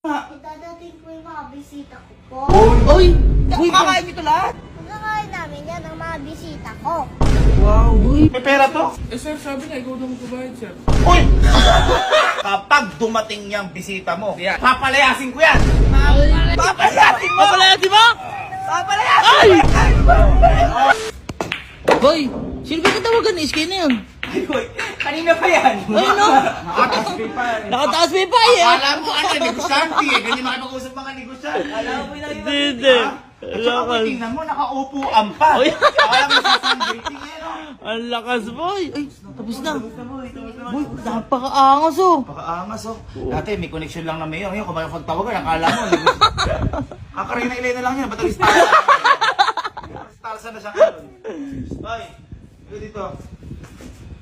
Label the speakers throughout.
Speaker 1: Dadating po yung mga bisita ko po.
Speaker 2: Uy! Kakain nito lahat?
Speaker 1: Magkakain namin yan ang mga bisita ko.
Speaker 2: Wow! Uy!
Speaker 3: May pera to?
Speaker 4: Eh sir, sabi na ikaw daw magbabayad sir.
Speaker 3: Uy! Kapag dumating yung bisita mo, papalayasin ko yan! Papalayasin mo!
Speaker 2: Papalayasin mo!
Speaker 3: Papalayasin mo!
Speaker 2: Boy! Sino ba katawagan na iskay na yun?
Speaker 3: Ay, boy! Kanina pa yan!
Speaker 2: Ayun no? Nakataas may pa eh!
Speaker 3: Alam mo ano, negosyante eh. Ganyan makipag-usap mga negosyante. Alam mo yung
Speaker 2: Hindi!
Speaker 3: At saka tingnan mo, nakaupuan pa.
Speaker 2: Uy.
Speaker 3: Alam mo sa sandwich eh, no?
Speaker 2: Ang lakas boy! Ay, tapos na! Boy, napakaangas oh!
Speaker 3: Pakaangas oh. Dati may connection lang na mayo. Ngayon, kung makipagtawagan, akala mo. Kakarina-ilay na lang yan. Ba't Starsa na siya karon. Hoy, ito dito.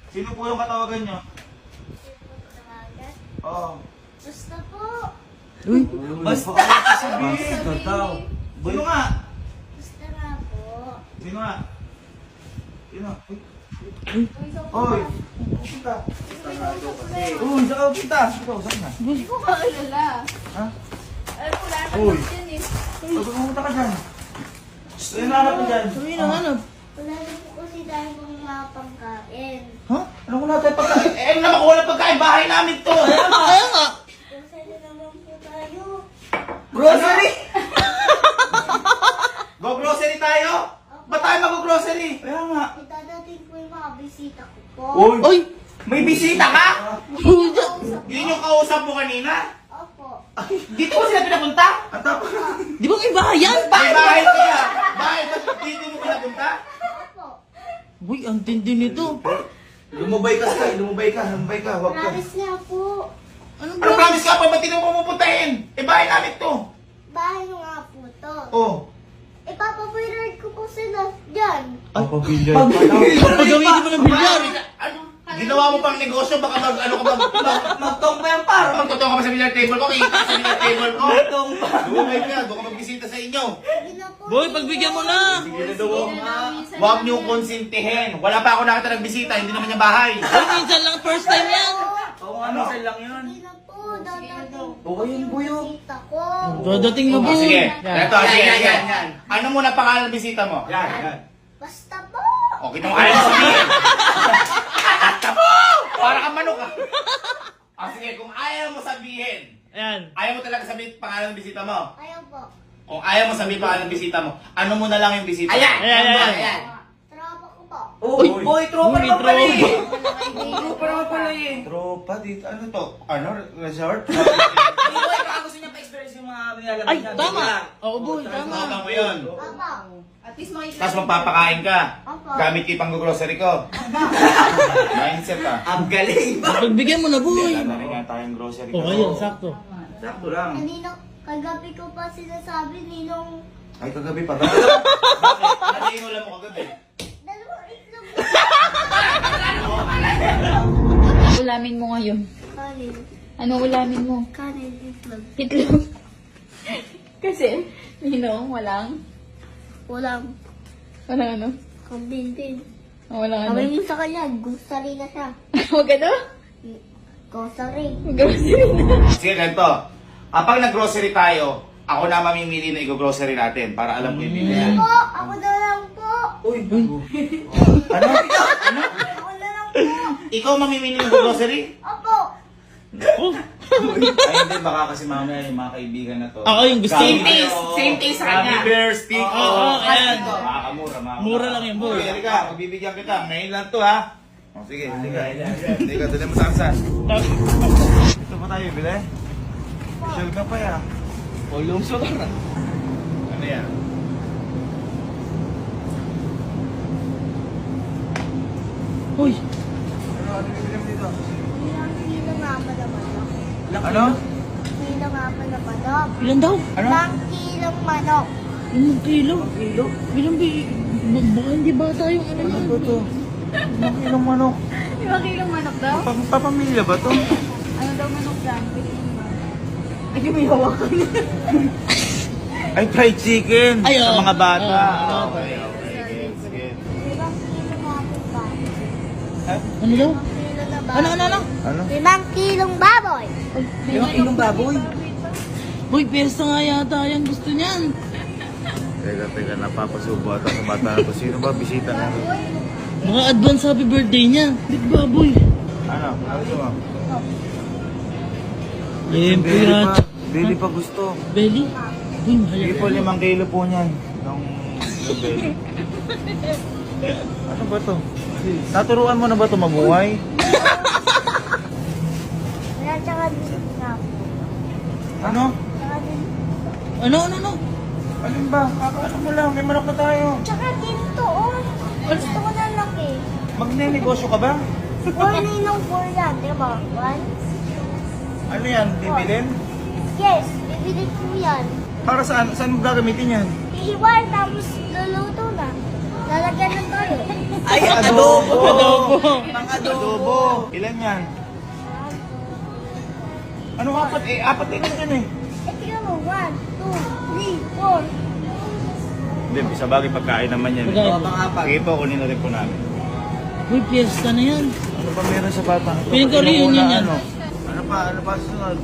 Speaker 3: Sino po yung katawagan nyo? Oo.
Speaker 1: Basta po.
Speaker 2: Uy!
Speaker 3: Basta!
Speaker 1: Basta daw.
Speaker 3: Sino nga?
Speaker 1: Basta nga po.
Speaker 3: Sino nga? Sino?
Speaker 1: Uy,
Speaker 3: Oy! Punta. Uy, saan ka punta? Ikaw, saan na?
Speaker 1: hindi ko kaalala.
Speaker 3: Ha?
Speaker 1: Alam ko lahat
Speaker 3: Uy.
Speaker 1: ng yan eh.
Speaker 3: Huwag pumunta ka dyan. Sino na ka dyan?
Speaker 2: Sabi na ano?
Speaker 1: Wala na po kasi dahil kong mga pangkain.
Speaker 3: Ha? Ano ko natin pagkain? Eh, ano naman kung walang pagkain? Bahay namin to!
Speaker 2: Kaya nga!
Speaker 1: Kasi na naman po tayo.
Speaker 3: Grocery! Go grocery tayo? Ba't tayo mag-grocery? Kaya nga.
Speaker 1: Dadating po yung mga bisita ko po.
Speaker 2: Uy!
Speaker 3: May bisita ka?
Speaker 2: Uy!
Speaker 3: Yun yung kausap mo kanina?
Speaker 1: Opo.
Speaker 3: Dito ko sila pinapunta? Ang tapos.
Speaker 2: Di ba may bahay yan?
Speaker 3: May bahay kaya. Bahay ba't dito mo pinapunta?
Speaker 1: Opo.
Speaker 2: Uy, ang tindi nito!
Speaker 3: Lumubay ka, Sky. Lumubay ka. Huwag ka.
Speaker 1: Promise nga po.
Speaker 2: Ano
Speaker 3: Ano promise ka pa? Ba't di mo pupuntahin? Eh, bahay namin to.
Speaker 1: Bahay nyo nga po to.
Speaker 3: Oh.
Speaker 1: Ipapabirid ko po sila dyan.
Speaker 2: Pagamitin mo ng bilyar!
Speaker 3: Ginawa mo pang negosyo, baka magtong pa yan par. Magtotong ka pa sa billiard table ko, kita sa billiard table ko. Magtong pa. Lumubay ka, doon ka magbisita sa inyo.
Speaker 1: Sige na po.
Speaker 2: Boy, pagbigyan mo na!
Speaker 3: Huwag niyo konsintihin. Wala pa ako nakita nagbisita, hindi naman niya bahay.
Speaker 2: Boy, minsan lang, first time yan!
Speaker 3: Oo, ano? Isa lang yun.
Speaker 1: Sige na po. Dadating
Speaker 3: Oo, yun po yun.
Speaker 1: bisita ko.
Speaker 2: Dadating na
Speaker 3: Oh,
Speaker 2: boy!
Speaker 3: sige.
Speaker 2: Yan.
Speaker 3: Ito, sige. Yan. Ano muna pangalan ng bisita mo? Yan.
Speaker 1: Basta po.
Speaker 3: O, kita mo ayaw mo sabihin. Basta po! Para kang manok ah. O, sige, kung ayaw mo sabihin,
Speaker 2: Ayan.
Speaker 3: ayaw mo talaga sabihin pangalan ng bisita mo.
Speaker 1: Ayaw po.
Speaker 3: Kung ayaw mo sabihin pangalan ng bisita mo, ano mo na lang yung bisita?
Speaker 2: Ayan.
Speaker 1: Tropa ko po.
Speaker 3: Uy, boy, tropa
Speaker 2: Uy,
Speaker 3: naman pala eh.
Speaker 1: Tropa naman pala eh.
Speaker 3: Tropa dito, ano to? Ano? Resort?
Speaker 5: Hindi ko baka gusto niya pa-experience yung mga nilalabas
Speaker 2: Ay,
Speaker 5: niya.
Speaker 2: tama! Oo boy, tama!
Speaker 3: Tama mo yun.
Speaker 1: Opo.
Speaker 5: At least makikita.
Speaker 3: Tapos magpapakain ka.
Speaker 1: Opo.
Speaker 3: Gamit ko yung pang-grocery ko. Mindset ah.
Speaker 5: Ang galing.
Speaker 2: Pagbigyan mo na boy!
Speaker 3: Wala na rin nga tayong grocery
Speaker 2: Oh, ayun, sakto.
Speaker 5: Sakto lang.
Speaker 1: Kanina, kagabi ko pa sinasabi ninong
Speaker 3: Ay, kagabi pa ba? Bakit? Ano yung ulam mo kagabi?
Speaker 1: dalawang itlog.
Speaker 6: Ulamin mo ngayon.
Speaker 1: Kanin.
Speaker 6: Ano ulamin mo?
Speaker 1: Kanin, itlog.
Speaker 6: Itlog. Kasi, ninong, walang
Speaker 1: Walang
Speaker 6: ano?
Speaker 1: kambintin.
Speaker 6: Walang ano?
Speaker 1: Sabi mo sa kanya, gusari na siya.
Speaker 6: Huwag ano?
Speaker 1: Gusari.
Speaker 3: Sige, ganito. Kapag nag-grocery tayo, ako na mamimili na i-grocery natin para alam ko yung bibili.
Speaker 1: Po, ako na lang po.
Speaker 3: Uy, ano? Ano?
Speaker 1: Ako na lang po.
Speaker 3: Ikaw mamimili ng grocery?
Speaker 1: Opo.
Speaker 2: Oh.
Speaker 3: Ay, hindi. Baka kasi mamaya yung mga kaibigan na to.
Speaker 2: Ako yung gusto.
Speaker 3: Gummy
Speaker 2: Same
Speaker 3: Bear,
Speaker 5: Same taste sa
Speaker 3: Gummy
Speaker 5: kanya.
Speaker 3: Bear stick.
Speaker 2: Oo, ayan.
Speaker 3: Makakamura.
Speaker 2: Mura lang yun, boy.
Speaker 3: Okay, halika. Magbibigyan kita. Ngayon lang to, ha? O, sige. Halika. Halika, dali mo saan. Ito pa tayo, bili? Social ka pa, ya.
Speaker 2: O, lumso ka na.
Speaker 3: Ano yan?
Speaker 2: Uy!
Speaker 3: Ano bibili mo dito?
Speaker 1: Kilo nga pa na manok.
Speaker 3: Ano?
Speaker 1: Kilo nga pa na manok.
Speaker 2: Ilan daw?
Speaker 3: Ano?
Speaker 1: 5 kilong manok.
Speaker 2: 5 kilo? Ilang bi... Baka hindi bata yung ano
Speaker 3: Ano
Speaker 2: yan.
Speaker 3: ba to? Ano kilong manok?
Speaker 6: 5 kilong manok daw?
Speaker 3: Papamilya ba to?
Speaker 6: Ano daw manok dyan?
Speaker 2: Ay, may hawakan.
Speaker 3: Ay, fried chicken.
Speaker 2: Ay,
Speaker 3: sa
Speaker 2: oh.
Speaker 3: mga bata.
Speaker 2: Oh,
Speaker 3: Okay. Sige.
Speaker 1: 5 kilo nga po ba?
Speaker 2: Ano daw?
Speaker 1: 5 kilo na ba?
Speaker 2: Ano?
Speaker 3: Ano?
Speaker 1: 5 kilong baboy.
Speaker 5: 5 kilong baboy.
Speaker 2: Boy, piyesta nga yata yan. Gusto niyan.
Speaker 3: Teka, napapasubo ata sa bata na to. Sino ba bisita na?
Speaker 2: Mga advance happy birthday niya. Big baboy.
Speaker 3: Ano? Ano mo?
Speaker 2: Limpo yan.
Speaker 3: Bili pa gusto.
Speaker 2: Belly? Uy,
Speaker 3: Bili po
Speaker 2: mahal.
Speaker 3: 5 kilo po niyan. Yung belly. Ano ba to? Naturuan mo na ba to mabuhay?
Speaker 1: Wala, tsaka din nga.
Speaker 3: Ano?
Speaker 1: Tsaka din.
Speaker 2: Ano?
Speaker 3: Alin ba? Ano mo lang? May manok na tayo.
Speaker 1: Tsaka dito, oh. Gusto ko na laki.
Speaker 3: Magne-negosyo ka ba?
Speaker 1: 4 ninong 4 yan, di ba? 1?
Speaker 3: Ano yan? Bibilin?
Speaker 1: Yes, bibili ko yan.
Speaker 3: Para saan? Saan mo gagamitin yan?
Speaker 1: Iiwan, tapos luluto na. Lalagyan ng toyo.
Speaker 5: Ay, adobo!
Speaker 2: Adobo.
Speaker 5: Mga adobo!
Speaker 3: Adobo. Ilan yan? Ano apat? Apat din yan eh.
Speaker 1: Eh, tingnan mo. 1, 2, 3, 4.
Speaker 3: Hindi, sa bagay pagkain naman yan.
Speaker 2: Pagkain.
Speaker 5: Oo, pang-apat.
Speaker 3: Sige po, kunin na rin po namin.
Speaker 2: Uy, piyesta na yan.
Speaker 3: Ano ba meron sa bata?
Speaker 2: Feeling ko reunion yan.
Speaker 3: Ano pa sunod?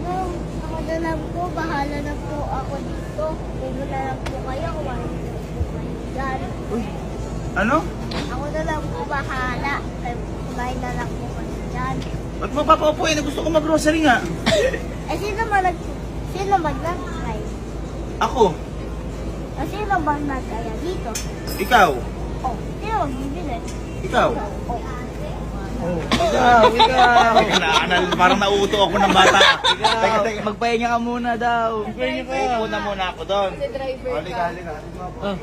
Speaker 1: No, ako na lang po. Bahala na po ako dito. Puno na lang po kayo. Kumain na lang po kayo dyan.
Speaker 3: Ano?
Speaker 1: Ako na lang po bahala. Kumain na lang po kayo dyan.
Speaker 3: Ba't mo papaupuin? Gusto ko mag-grocery nga.
Speaker 1: Eh, sino ba nag-try?
Speaker 3: Ako.
Speaker 1: Sino ba nag-kaya dito?
Speaker 3: Ikaw.
Speaker 1: Oh, sino magbibili?
Speaker 3: Ikaw.
Speaker 1: Oh.
Speaker 3: Ikaw. Parang nauuto ako ng bata. Teka.
Speaker 5: Magpahinga ka muna daw.
Speaker 3: Upo na muna ako doon. Halika.
Speaker 2: Ah.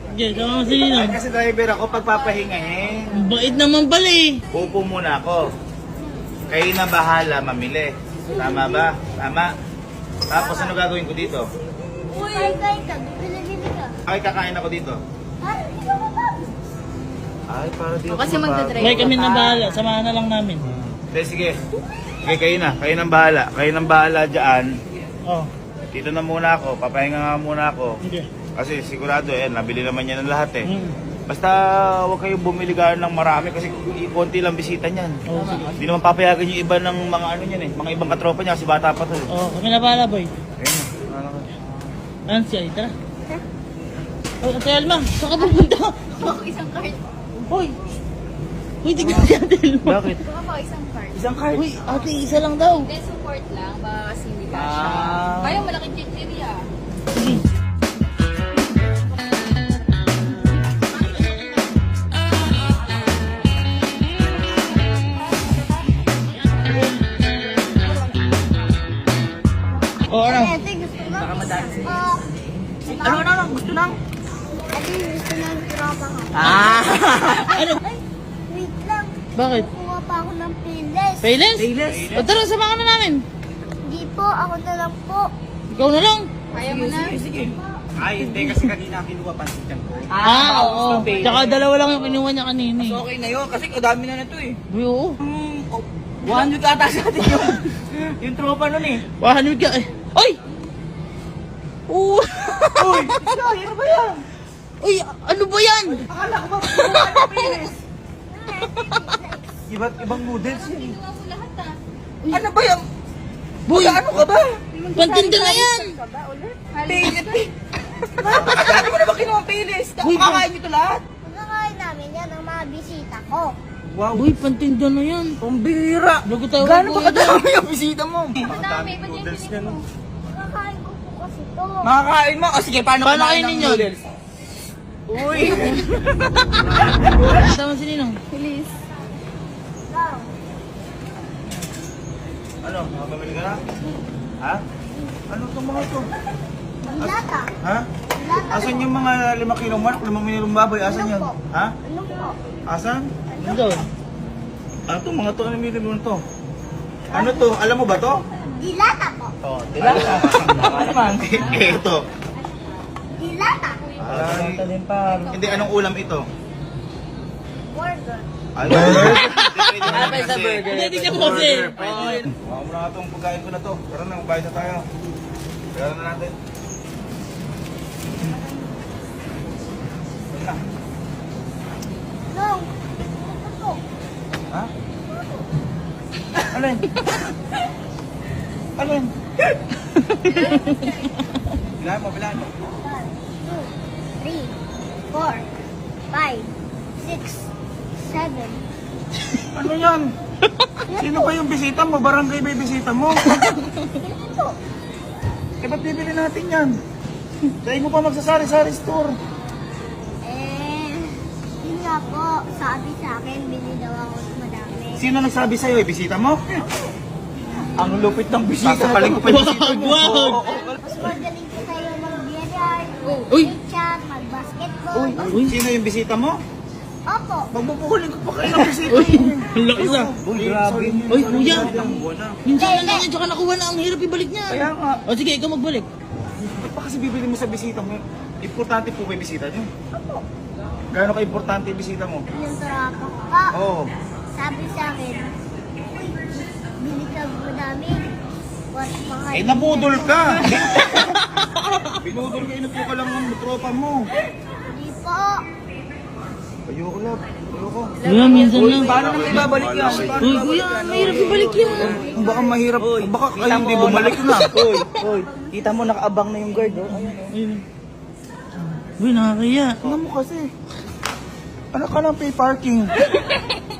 Speaker 2: Okay, sama mo si Ninong.
Speaker 3: Ay, kasi driver ako pagpapahingahin.
Speaker 2: Ang bait naman pala eh.
Speaker 3: Upo muna ako. Kayo na bahala mamili. Tama ba? Tama. Tapos ano gagawin ko dito?
Speaker 1: Kain ka. Bili-bili ka.
Speaker 3: Ay, kakain ako dito.
Speaker 1: Ha? Hindi ka mapag.
Speaker 3: Ay, para di
Speaker 6: Kasi magdadrive.
Speaker 2: May kami na bahala. Samahan na lang namin.
Speaker 3: Hindi, sige. Okay, kayo na. Kayo nang bahala. Kayo nang bahala dyan.
Speaker 2: Oh,
Speaker 3: Dito na muna ako. Papahinga nga muna ako.
Speaker 2: okay.
Speaker 3: Kasi sigurado, nabili naman yan ng lahat eh.
Speaker 2: Mm.
Speaker 3: Basta huwag kayong bumili ka ng marami kasi konti lang bisita niyan.
Speaker 2: Oh, sige.
Speaker 3: Hindi naman papayagan yung iba ng mga ano niyan eh. Mga ibang katropa niya kasi bata pa to eh.
Speaker 2: Oh, kami na bahala, boy.
Speaker 3: Ayun na.
Speaker 2: Ano siya? Tara. Oh, Ate Alma, saan ka pupunta?
Speaker 6: Baka isang card.
Speaker 2: Hoy! Hoy, tignan si Ate Alma.
Speaker 3: Bakit?
Speaker 6: Baka isang card.
Speaker 3: Isang card.
Speaker 2: Hoy, ate, isa lang daw.
Speaker 6: Then support lang, baka kasi hindi ka siya.
Speaker 5: Ah.
Speaker 6: Kaya malaking chichirya.
Speaker 2: Sige. Oh, ano?
Speaker 1: Ate, gusto na.
Speaker 5: Ano? Gusto lang?
Speaker 1: Ate, gusto na yung tropa ka.
Speaker 5: Ah!
Speaker 2: Ano?
Speaker 1: Ay, wait lang.
Speaker 2: Bakit?
Speaker 1: Kuha pa ako ng piles.
Speaker 2: Payless?
Speaker 5: Payless.
Speaker 2: O tara, samahan na namin.
Speaker 1: Hindi po, ako na lang po.
Speaker 2: Ikaw na lang.
Speaker 6: Kaya mo na.
Speaker 5: Sige.
Speaker 3: Ay, hindi kasi kanina kinuha pansit yan ko.
Speaker 2: Oo. Tsaka dalawa lang yung kinuha niya kanina eh.
Speaker 5: Okay na yun, kasi kadami na to eh.
Speaker 2: Uy, oo.
Speaker 5: 100 ata sa atin yung, yung tropa nun eh.
Speaker 2: 100 ka eh. Ay! Oo.
Speaker 5: Uy! Ano ba yan?
Speaker 2: Uy, ano ba yan?
Speaker 5: Akala ko ba kumuha ng pilis?
Speaker 3: Iba't ibang noodles yan.
Speaker 6: Ginawa mo lahat ah.
Speaker 5: Ano ba yan?
Speaker 2: Boy,
Speaker 5: Ano ka ba?
Speaker 2: pantinda na yan.
Speaker 5: Pilis! Ano mo na ba kinuha ang pilis? Makakain nyo ito lahat?
Speaker 1: Magkakain namin yan ang mga bisita ko.
Speaker 5: Wow!
Speaker 2: Boy, pantinda na yan.
Speaker 5: Pambira!
Speaker 2: Lago tayo
Speaker 5: Gano'n
Speaker 2: kuya
Speaker 5: ba kadami yung bisita mo?
Speaker 6: Madami, ba't yan pinili mo?
Speaker 1: Magkakain ko po kasi to.
Speaker 5: Makakain mo? O sige, paano
Speaker 2: Paano
Speaker 5: kumain
Speaker 2: kainin
Speaker 5: ng
Speaker 2: yun?
Speaker 5: noodles? Uy!
Speaker 2: Tama si Ninong.
Speaker 6: Please.
Speaker 1: Ikaw.
Speaker 3: Ano? Makapamili ka na? Ha? Ano itong mga to?
Speaker 1: Dilata.
Speaker 3: Ha?
Speaker 1: Dilata.
Speaker 3: Asan yung mga 5 kilong manok, 5 kilong baboy? Asan yan? Ha?
Speaker 1: Ano po?
Speaker 3: Asan?
Speaker 2: Ano daw?
Speaker 3: Ano to? Mga to, ano yung to? Ano to? Alam mo ba to?
Speaker 1: Dilata po.
Speaker 3: Oh, dilata.
Speaker 5: Ano naman?
Speaker 3: Ito.
Speaker 1: Dilata.
Speaker 3: Ay, hindi, anong ulam ito?
Speaker 1: Burger.
Speaker 3: Ay, burger.
Speaker 5: Abay sa burger.
Speaker 2: Hindi, tignan mo kasi.
Speaker 3: Pwede. Huwag mo na itong pagkain ko na to. Tara na, magbayad na tayo. Tara na natin. Tara na.
Speaker 1: No. Ito po.
Speaker 3: Ha? Alin? Alin?
Speaker 5: Bilaan mo, bilaan mo.
Speaker 1: 1, 2, 3, 4, 5, 6, 7.
Speaker 5: Ano yan? Sino ba yung bisita mo? Barangay ba yung bisita mo?
Speaker 1: Hindi po.
Speaker 5: Eh, ba't bibili natin yan? Kaya mo pa magsasari-sari store.
Speaker 1: Yun nga po, sabi sa akin, bili daw ako madami.
Speaker 5: Sino nagsabi sa'yo? Bisita mo? Ang lupit ng bisita. Sasapaling ko pa yung bisita mo.
Speaker 2: Wag!
Speaker 1: Mas magaling ko kayo mag-billiard,
Speaker 2: Uy!
Speaker 1: mag-chat, mag-basketball.
Speaker 5: Uy, sino yung bisita mo?
Speaker 1: Opo.
Speaker 5: Magbubuhuling ko pa kayo ng bisita.
Speaker 2: Ang lakas ah.
Speaker 5: Uy, grabe.
Speaker 2: Uy, kuya.
Speaker 5: Ilang buwan na.
Speaker 2: Minsan na lang yan, tsaka nakuha na. Ang hirap ibalik niya.
Speaker 5: Kaya nga.
Speaker 2: O sige, ikaw magbalik.
Speaker 5: Ba't pa kasi bibili mo sa bisita mo? Importante po ba yung bisita niyo?
Speaker 1: Opo.
Speaker 5: Gaano ka-importante yung bisita mo?
Speaker 1: Yung trapa ko pa.
Speaker 5: Oo.
Speaker 1: Sabi sa akin, uy, bili ka madami. Watch mga...
Speaker 5: Eh, nabudol ka! Binudol ka, inupo ka lang ng tropa mo.
Speaker 1: Hindi po.
Speaker 5: Ayoko lang, ayoko.
Speaker 2: Kuya, minsan lang.
Speaker 5: Paano nang ibabalik yan?
Speaker 2: Uy, kuya, mahirap ibalik yan.
Speaker 5: Baka mahirap, baka kayo hindi bumalik na. Uy, kita mo nakaabang na yung guard. Oh.
Speaker 2: Ayun. Uy, nakakaya.
Speaker 5: Ano mo kasi? Ano ka lang pay parking?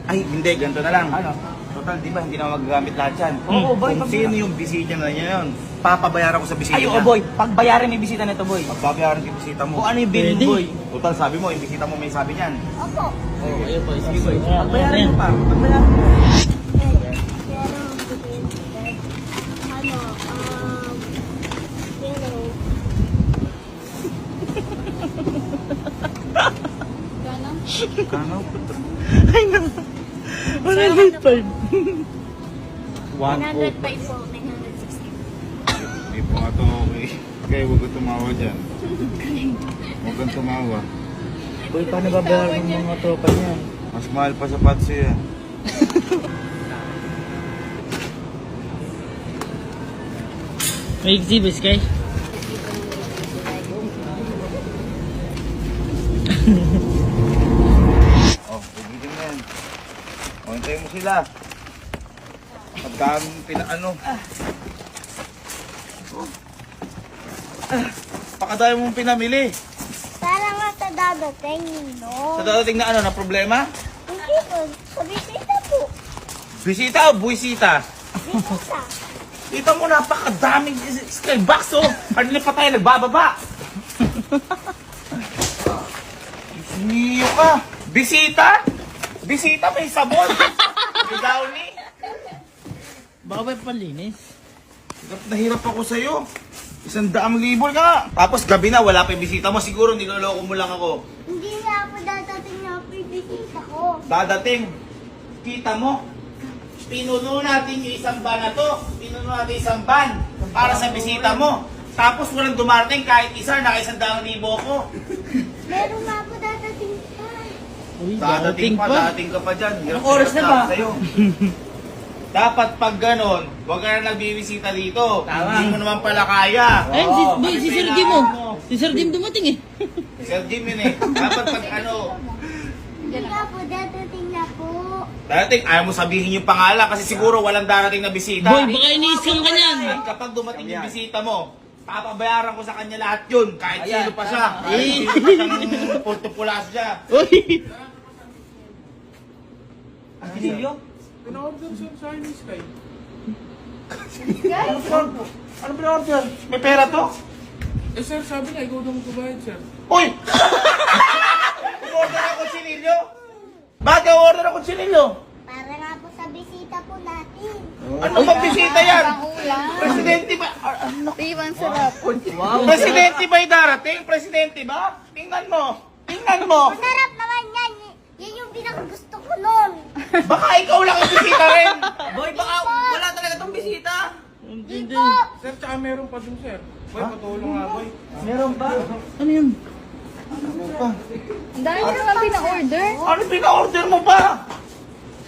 Speaker 5: Ay, hindi, ganito na lang. Ano? Total, di ba, hindi na magagamit lahat yan. Oo, boy. Kung sino yung bisita na niya yun, papabayaran ko sa bisita niya.
Speaker 7: Ay, oo, boy. Pagbayaran may bisita nito, boy.
Speaker 5: Pagbabayaran ko yung bisita mo.
Speaker 7: Kung ano yung bill,
Speaker 2: Pwede.
Speaker 7: boy.
Speaker 5: Total, sabi mo, yung bisita mo may sabi niyan.
Speaker 1: Opo.
Speaker 2: Oh, ayun po. Sige, boy.
Speaker 7: Pagbayaran mo pa. Pagbayaran mo.
Speaker 1: Pero,
Speaker 6: Gano'n?
Speaker 5: Kano?
Speaker 2: Ay, no. 105.
Speaker 1: 105 po, 960.
Speaker 3: Hindi po nga to okay. Kaya huwag ka tumawa dyan. Huwag kang tumawa.
Speaker 7: Boy, paano babayaran ng mga tropa niya?
Speaker 3: Mas mahal pa sa patsi yan.
Speaker 2: May exhibits, guys.
Speaker 3: Oh, pagiging yan. O, hintayin mo sila. Pagka pinaano. Pakadayo mong pinamili.
Speaker 1: Para nga sa dadating, no?
Speaker 5: Sa dadating na ano, na problema?
Speaker 1: Hindi po, sa bisita po.
Speaker 5: Bisita o buwisita?
Speaker 1: Bisita.
Speaker 5: Kita mo, napakadaming skybox, oh. Ano na pa tayo nagbababa? Siniyo ka. Bisita? Bisita, may sabon. May downy.
Speaker 2: Baka ba panlinis?
Speaker 5: Nahirap ako sa'yo. 100,000 ka. Tapos gabi na, wala pa yung bisita mo. Siguro niloloko mo lang ako.
Speaker 1: Hindi nga po dadating na po yung bisita ko.
Speaker 5: Dadating. Kita mo? Pinuno natin yung isang van na to. Pinuno natin isang van para sa bisita mo. Tapos walang dumarating kahit isa, naka 100,000 ko.
Speaker 1: Meron nga po dadating pa.
Speaker 2: Uy,
Speaker 5: Dadating pa, dadating ka pa dyan. Hirap
Speaker 7: Anong oras na ba?
Speaker 5: sa'yo. Dapat pag ganon, huwag ka na nagbibisita dito. Hindi mo naman pala kaya.
Speaker 2: Ayun, si, boy, si Sir Jim, oh. Si Sir Jim dumating, eh.
Speaker 5: Sir Jim yun eh. Dapat pag ano,
Speaker 1: Hindi nga po dadating na po.
Speaker 5: darating, ayaw mo sabihin yung pangalan kasi siguro walang darating na bisita.
Speaker 2: Boy, baka iniiskan ka niyan.
Speaker 5: At kapag dumating yung bisita mo, papabayaran ko sa kanya lahat yun. Kahit sino pa siya. Kahit sino pa siyang pultupulas siya.
Speaker 2: Uy!
Speaker 7: Ang sinilyo?
Speaker 4: Pina-order siya sa Chinese kay.
Speaker 5: Ano pina-order? May pera to?
Speaker 4: Eh sir, sabi niya, ikaw daw magbabayad sir.
Speaker 5: Uy! Order ako sinilyo? Bakit ka order ako sinilyo?
Speaker 1: Para nga po sa bisita po natin.
Speaker 5: Ano bang bisita yan?
Speaker 6: Ulam.
Speaker 5: Presidente ba?
Speaker 6: Ibang sarap.
Speaker 5: Presidente ba yung darating? Presidente ba? Tingnan mo. Tingnan mo.
Speaker 1: Sarap naman yan. Yan yung pinakagusto ko nun.
Speaker 5: Baka ikaw lang yung bisita rin.
Speaker 7: Boy, baka wala talaga tong bisita.
Speaker 1: Di po.
Speaker 4: Sir, tsaka meron pa dun sir. Boy, patulong nga boy.
Speaker 7: Meron ba?
Speaker 2: Ano yun?
Speaker 6: Ang dami na naman pina-order.
Speaker 5: Ano pina-order mo pa?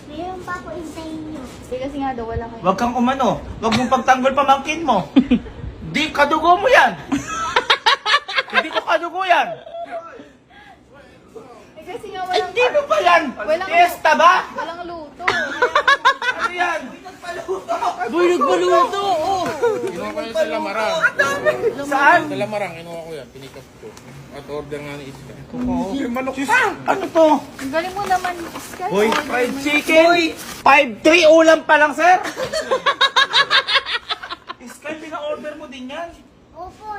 Speaker 1: Meron pa po intayin nyo.
Speaker 6: Kasi nga daw, wala kayo.
Speaker 5: Huwag kang umano. Huwag mong pagtanggol pamangkin mo. Di kadugo mo yan. Hindi ko kadugo yan.
Speaker 6: Kasi nga
Speaker 5: Ay,
Speaker 6: walang,
Speaker 5: di mo pa yan.
Speaker 6: Walang-
Speaker 5: Fiesta ba?
Speaker 6: walang luto.
Speaker 5: Ano yan?
Speaker 2: Boy, nagpaluto. Oh.
Speaker 4: Kinuha ko yan sa Lamarang.
Speaker 5: Saan?
Speaker 4: Sa Lamarang, kinuha ko yan. Pinikap ko. At order nga ni Iska.
Speaker 5: Yung manok ano to?
Speaker 6: Ang galing mo naman, Sky.
Speaker 5: Boy, fried chicken. 5-3 ulam pa lang, sir. Iskay, pina-order mo din yan.
Speaker 1: Opo,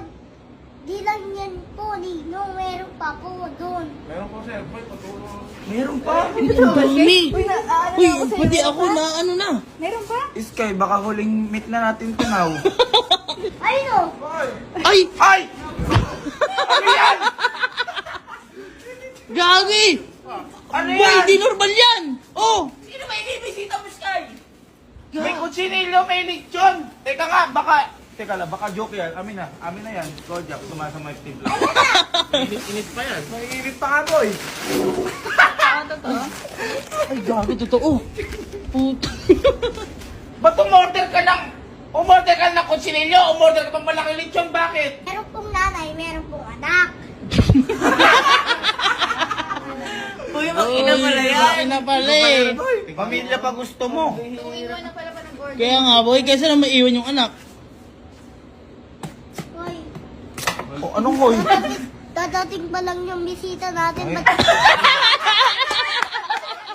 Speaker 1: di lang yan po, Nino. Meron pa po doon.
Speaker 4: Meron ko, sir. Boy, patulong.
Speaker 5: Meron pa.
Speaker 2: Ang dami.
Speaker 6: Uy, ano
Speaker 2: Uy,
Speaker 6: ako sa'yo,
Speaker 2: pati
Speaker 6: meron
Speaker 2: ako
Speaker 6: pa?
Speaker 2: na ano na.
Speaker 6: Meron pa?
Speaker 5: Iskay, baka huling meet na natin to now.
Speaker 1: Ay, no.
Speaker 2: Ay!
Speaker 5: Ay! Ano yan?
Speaker 2: Gagi!
Speaker 5: Ano
Speaker 2: Boy,
Speaker 5: yan?
Speaker 2: di normal yan! Oh!
Speaker 5: Sino may ibibisita mo, Sky? May kutsinilyo, may lechon. Teka nga, baka... Teka lang, baka joke yan. Amin na yan. Kojak, sumasama yung timpla.
Speaker 4: Init pa yan.
Speaker 5: May init pa nga, boy.
Speaker 6: Ah, totoo?
Speaker 2: Ay, gagi, totoo. Puto.
Speaker 5: Ba't umorder ka ng kutsinilyo? Umorder ka pang malaking lechon, bakit?
Speaker 1: Meron pong nanay, meron pong anak.
Speaker 7: Uy, mag-ina pala yan.
Speaker 2: Ina pala eh.
Speaker 5: Pamilya pa gusto mo.
Speaker 6: Iwan na pala pa ng order.
Speaker 2: Kaya nga, boy, kaysa na maiwan yung anak.
Speaker 1: Hoy,
Speaker 5: O, anong hoy?
Speaker 1: dadating pa lang yung bisita natin. Ba't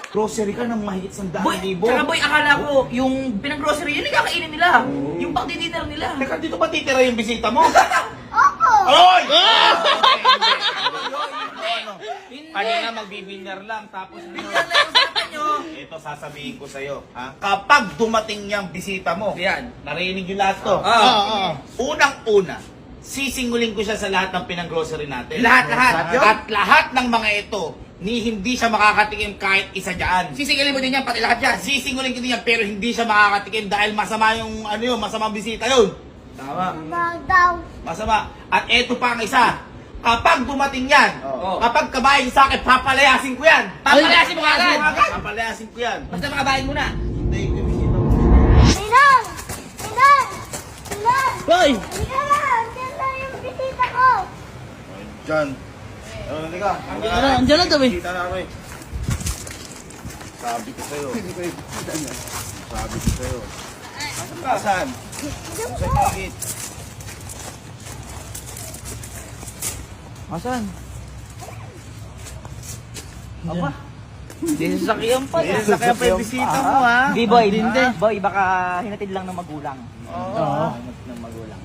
Speaker 5: Grocery ka ng mahigit 100,000.
Speaker 7: Boy, tsaka boy, akala ko, yung pinag-grocery, yun yung kakainin nila. Yung pang-dinner nila.
Speaker 5: Teka, dito ba titira yung bisita mo?
Speaker 1: Opo!
Speaker 5: Oy!
Speaker 2: Ah!
Speaker 5: Kanina magbibinner lang, tapos
Speaker 7: Yan na yung usapan nyo.
Speaker 5: ito sasabihin ko sa'yo, ha? Kapag dumating yung bisita mo,
Speaker 7: Yan.
Speaker 5: narinig yung lahat to. Unang-una, sisingulin ko siya sa lahat ng pinang-grocery natin.
Speaker 7: Lahat.
Speaker 5: At lahat ng mga ito, hindi siya makakatikim kahit isa dyan.
Speaker 7: Sisingilin mo din yan, pati lahat yan.
Speaker 5: Sisingulin ko din yan, pero hindi siya makakatikim dahil masama yung, masamang bisita yun. Tama.
Speaker 1: Bag daw.
Speaker 5: Masama. At eto pa ang isa. Kapag dumating yan,
Speaker 7: Oo.
Speaker 5: kapag kabayan sa akin, papalayasin ko yan.
Speaker 7: Papalayasin mo agad.
Speaker 5: Papalayasin ko yan.
Speaker 7: Basta makabahin mo na.
Speaker 1: Sinan! Sinan! Sinan!
Speaker 2: Boy!
Speaker 1: Halika na! Diyan na yung bisita ko!
Speaker 5: Diyan. Halika.
Speaker 2: Ano, andyan na to, boy.
Speaker 5: Kita na ako eh. Sabi ko sa'yo. Sabi ko sa'yo. Saan? Sa paligid.
Speaker 7: Asan? Aba. Hindi sasakyan pa.
Speaker 5: Hindi sasakyan pa yung bisita mo, ha?
Speaker 7: Hindi boy, boy, baka hinatid lang ng magulang.
Speaker 2: Oo.
Speaker 7: Ng magulang.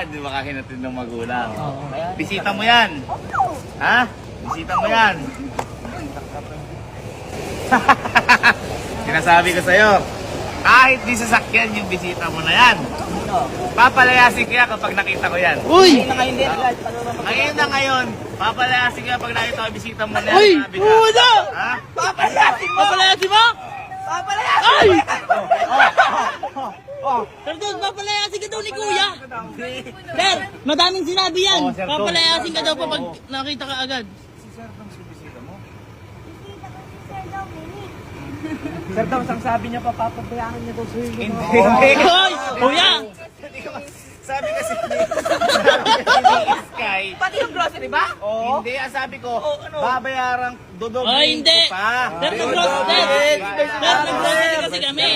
Speaker 5: Di ba kakinatid ng magulang?
Speaker 7: Kaya,
Speaker 5: Bisita mo yan. Ha? Bisita mo yan. Sinasabi ko sa'yo, kahit di sasakyan yung bisita mo na yan, papalayasin ko yan kapag nakita ko yan.
Speaker 2: Uy!
Speaker 7: na ngayon din.
Speaker 5: Ngayon na ngayon, papalayasin ko yan pag nakita ko yung bisita mo na yan.
Speaker 2: Uy!
Speaker 5: Sabi ka.
Speaker 2: Wala!
Speaker 5: Ha?
Speaker 7: Papalayasin mo!
Speaker 2: Papalayasin mo!
Speaker 7: Papalayasin
Speaker 2: Ay!
Speaker 5: Oh,
Speaker 2: Sir, papalayasin ka daw ni Kuya. Sir, madaming sinabi yan.
Speaker 5: Oo, Sir Dong.
Speaker 2: Papalayasin ka daw pa pag nakita ka agad.
Speaker 1: Bisita ko si Sir Dominic.
Speaker 7: Sir Dom, ang sabi niya pa, papabayaan niya daw sa'yo.
Speaker 5: hindi.
Speaker 2: Hoy! Kuya!
Speaker 5: Sabi kasi ni Sky,
Speaker 7: Pati yung grocery ba?
Speaker 5: hindi, ang sabi ko,
Speaker 7: ano?
Speaker 5: babayarang dodobling
Speaker 2: Ay, hindi!
Speaker 5: ko pa.
Speaker 2: Sir, nag-grocery kasi kami.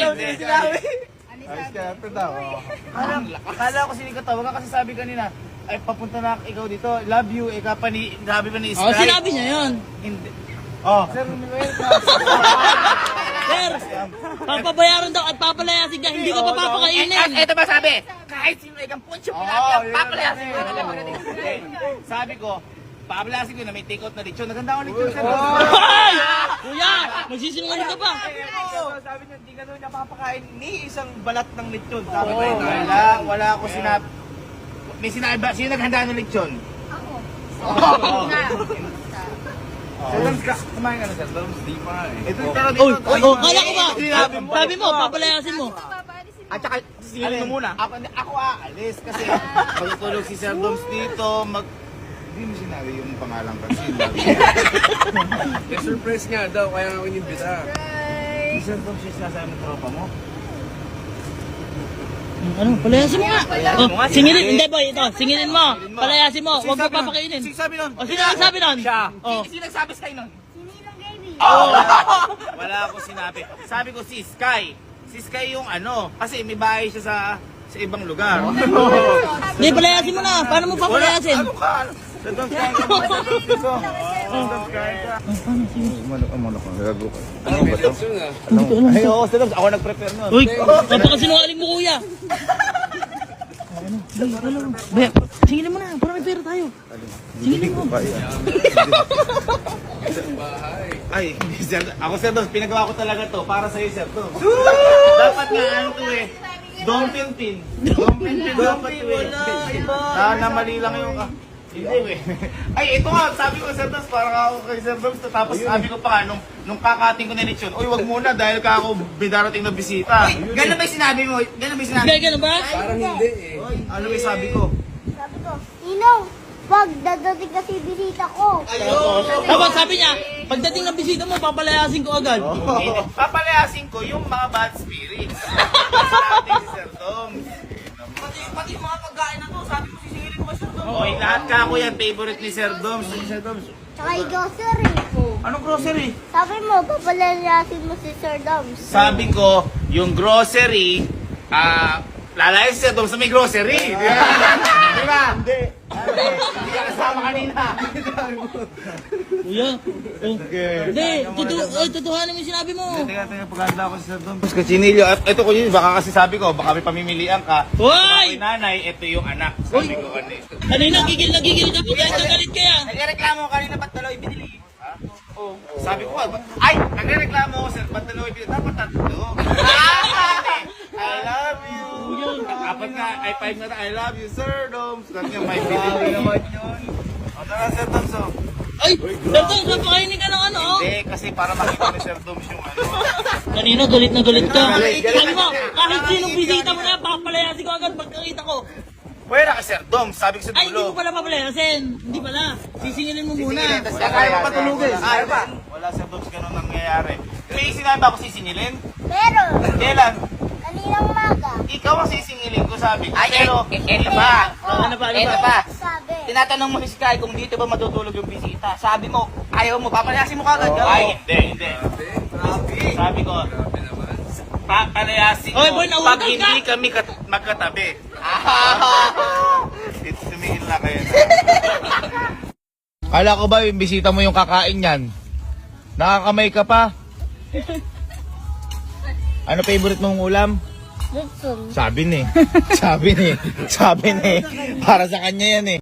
Speaker 5: Kala ko sinig ka tawagan kasi sabi kanina, ay papunta na ikaw dito, love you, sabi pa ni Sky.
Speaker 2: Oh, sinabi niya yun.
Speaker 5: Hindi. Oh, sir,
Speaker 2: Sir, papabayaran daw at papalayasin ka, hindi ka pa papakainin.
Speaker 7: Ito ba sabi? Kahit sino ikang puncho pinapiyang, papalayasin mo.
Speaker 5: Sabi ko, papalayasin ko na may take out na lechon. Naganda ako lechon, sir.
Speaker 2: Hoy! Kuya, magsisinungaling ka pa.
Speaker 5: Sabi niya, hindi ka doon napapakain ni isang balat ng lechon. Sabi ko, wala ako sinabi. May sinabi ba? Sino naghanda ng lechon? Sir Doms, kumain ka na, Sir Doms. Di pa eh. Ito, pero dito.
Speaker 2: Oh, kala ko ba? Sabi mo, papalayasin mo.
Speaker 5: At saka, singilin mo muna. Ako aalis kasi pagtulog si Sir Doms dito, Hindi mo sinabi yung pangalan kasi.
Speaker 4: Surprise nga daw, kaya ako inimbita.
Speaker 5: Si Sir Doms yung sinasabi ng tropa mo.
Speaker 2: Ano, palayasin mo nga. Oh, singilin, hindi boy, ito, singilin mo. Palayasin mo, huwag mo papakainin.
Speaker 5: Sino sabi nun?
Speaker 2: O, sino ang sabi nun?
Speaker 5: Siya.
Speaker 2: Oh.
Speaker 7: Sino nagsabi sa'yo nun?
Speaker 1: Sininang Gaby.
Speaker 5: Wala ako sinabi. Sabi ko si Sky. Si Sky yung ano, kasi may bahay siya sa ibang lugar.
Speaker 2: Hindi, palayasin mo na. Paano mo papalayasin?
Speaker 5: Ano ka? Sir Doms, kain ka muna, Sir Doms, dito. Sir Doms, kain ka.
Speaker 4: Ano ba ito?
Speaker 5: Ay, oo, Sir Doms, ako nag-prepare nun.
Speaker 2: Uy, napakasinungaling mo kuya. Be, singilin mo na. Para may pera tayo. Singilin mo.
Speaker 5: Ay, hindi, Sir. Ako, Sir Doms, pinagawa ko talaga to para sa'yo, Sir Doms. Dapat nga, ano to eh. Dom Pinpin. Dom Pinpin dapat to eh. Na mali lang yung... Hindi eh. Ay, ito nga, sabi ko, Sir Doms, parang ako kay Sir Doms. Tapos sabi ko pa nga, nung kakating ko na lechon, uy, wag muna dahil ka ako bidarating na bisita.
Speaker 7: Ganun ba yung sinabi mo? Ganun ba yung sinabi?
Speaker 2: Hindi, ganun ba?
Speaker 4: Parang hindi eh.
Speaker 5: Ano ba yung sabi ko?
Speaker 1: Sabi ko, Ninong, wag dadating kasi bisita ko.
Speaker 2: Tapos sabi niya, pagdating ng bisita mo, papalayasin ko agad.
Speaker 5: Papalayasin ko yung mga bad spirits. Sabi si Sir Doms.
Speaker 7: Pati yung mga pagkain na to, sabi mo sisingilin mo kay Sir Dom.
Speaker 5: Oy, lahat ka ako yan, favorite ni Sir Doms. Sir Doms.
Speaker 1: Tsaka yung grocery.
Speaker 5: Anong grocery?
Speaker 1: Sabi mo, papalayasin mo si Sir Doms.
Speaker 5: Sabi ko, yung grocery, lalayan si Sir Doms sa may grocery. Di ba? Hindi. Hindi ka kasama kanina.
Speaker 2: Kuya, oh. Hindi, tutuhanin mo yung sinabi mo.
Speaker 5: Teka, pagkanda ako si Sir Doms. Kachinilyo, ito ko yun, baka kasi sabi ko, baka may pamimilian ka.
Speaker 2: Hoy!
Speaker 5: Yung nanay, ito yung anak. Sabi ko, ano eh.
Speaker 2: Kanina, gigil na kahit nagalit kaya.
Speaker 7: Nagreklamo kanina ba't dalawa ibinili?
Speaker 5: Oh, sabi ko, ay, nagreklamo ako, Sir, ba't dalawa yung dapat tatlo? I love you. Apat nga, ay 5 na I love you, Sir Doms. Kanya may binili naman yun. O, tara, Sir Doms, oh.
Speaker 2: Ay, Bertong, napakainin ka ng ano, oh.
Speaker 5: Hindi, kasi para makita ni Sir Doms yung ano.
Speaker 2: Kanina, galit na galit ka.
Speaker 5: Galit.
Speaker 2: Sabi mo, kahit sinong bisita mo na, papalayasin ko agad pagkakita ko.
Speaker 5: Pwede ka, Sir Doms, sabi ko sa
Speaker 2: Ay, hindi mo
Speaker 5: dulo.
Speaker 2: pala papalayasin. Hindi pala. Sisingilin mo muna.
Speaker 5: Kaya mo patulugin. Ay, ba? Wala, Sir Doms, ganun nangyayari. May sinabi ba ako sisingilin?
Speaker 1: Pero,
Speaker 5: Kailan?
Speaker 1: kaninang umaga.
Speaker 5: Ikaw ang sisingilin ko, sabi ko.
Speaker 7: Ay,
Speaker 5: Pero,
Speaker 7: eto pa.
Speaker 2: Ano ba?
Speaker 7: Eto pa.
Speaker 1: Sabi.
Speaker 7: Tinatanong mo si Sky kung dito ba matutulog yung bisita. Sabi mo, ayaw mo, papalayasin mo kagad.
Speaker 5: Ay, hindi. Sabi ko, palayasin
Speaker 2: Oy,
Speaker 5: mo
Speaker 2: boy, nautang
Speaker 5: pag hindi
Speaker 2: ka.
Speaker 5: kami magkatabi. Dito sumingin lang kayo. Kala ko ba yung bisita mo yung kakain yan? Nakakamay ka pa? Ano favorite mong ulam?
Speaker 1: Lutson.
Speaker 5: Sabi ni. Para sa kanya yan eh.